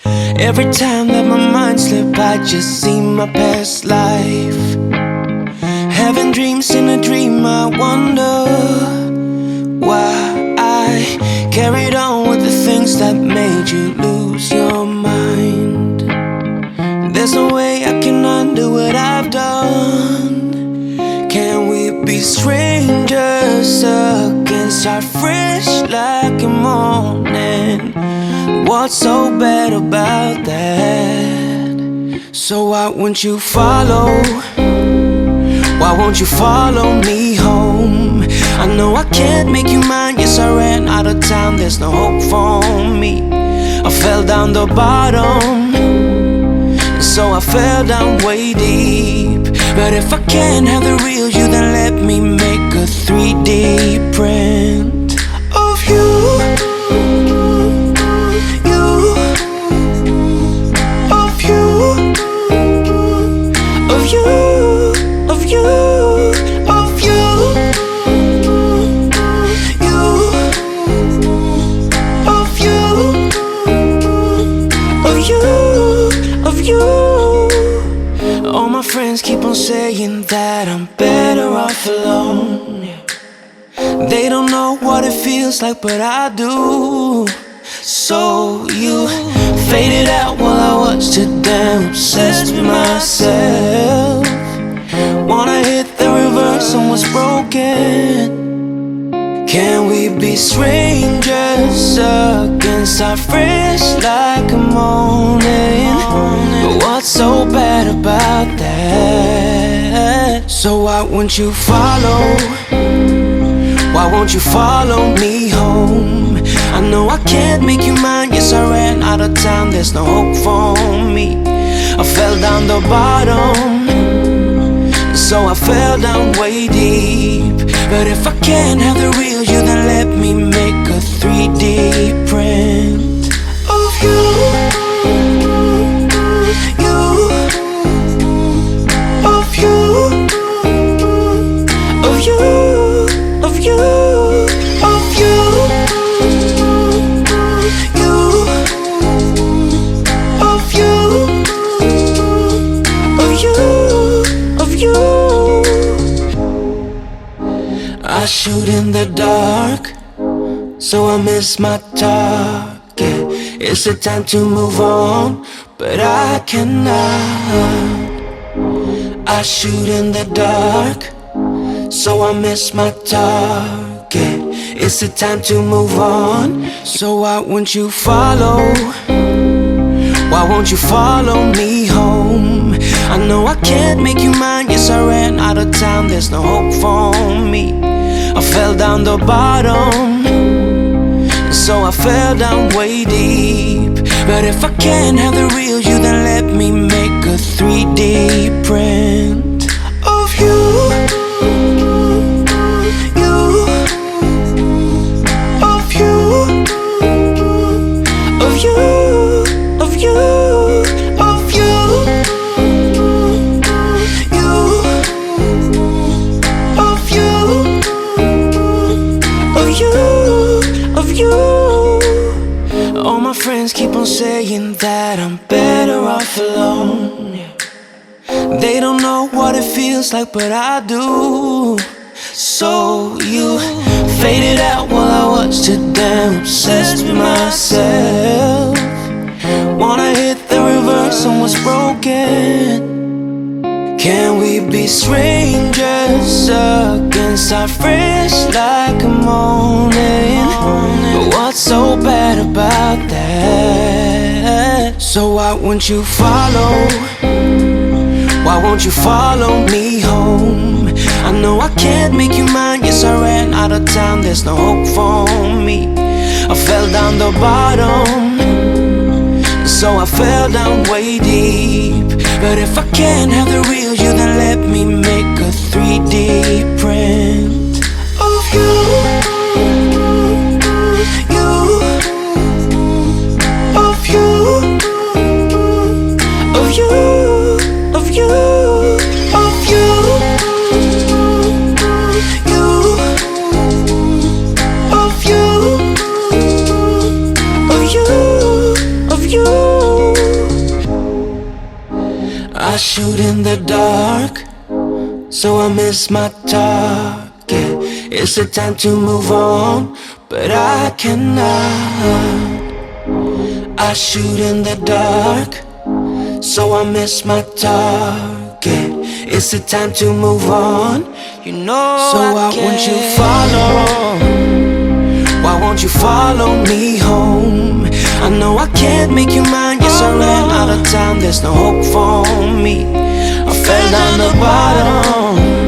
Every time that my mind slip, I just see my past life. Having dreams in a dream, I wonder why I carried on with the things that made you lose your mind. There's no way I can undo what I've done. Can we be strangers again? Start fresh like a morning. What's so bad about that? So why won't you follow? Why won't you follow me home? I know I can't make you mine. Yes, I ran out of town. There's no hope for me. I fell down the bottom, so I fell down way deep. But if I can't have the real you, then let me make a 3D print of you. All my friends keep on saying that I'm better off alone. They don't know what it feels like, but I do. So you faded out while I was too damn obsessed with myself. Wanna hit the reverse on what's broken. Can we be strangers again? Start fresh like a morning. But what's so bad about that? So why won't you follow? Why won't you follow me home? I know I can't make you mine. Yes, I ran out of town. There's no hope for me. I fell down the bottom, so I fell down way deep. But if I can't have the real you, then let me make a 3D print of you. I shoot in the dark, so I miss my target. It's the time to move on, but I cannot. I shoot in the dark, so I miss my target. It's the time to move on. So why won't you follow? Why won't you follow me home? I know I can't make you mine. Yes, I ran out of town. There's no hope for me. I fell down the bottom, so I fell down way deep. But if I can't have the real you, then let me make a 3D print of you. All my friends keep on saying that I'm better off alone. They don't know what it feels like, but I do. So you faded out while I was too damn obsessed with myself. Wanna hit the reverse on what's broken. Can we be strangers again? Start fresh like a morning. But what's so bad about that? So why won't you follow? Why won't you follow me home? I know I can't make you mine. Yes, I ran out of town. There's no hope for me. I fell down the bottom, so I fell down way deep. But if I can't have the real you, then let me make a 3D print of you. of you. I shoot in the dark, so I miss my target. It's the time to move on, but I cannot. I shoot in the dark, so I miss my target. It's the time to move on, you know. So why won't you follow? Why won't you follow me home? I know I can't make you mine. Yes, I ran out of time. There's no hope for me. I fell down the bottom.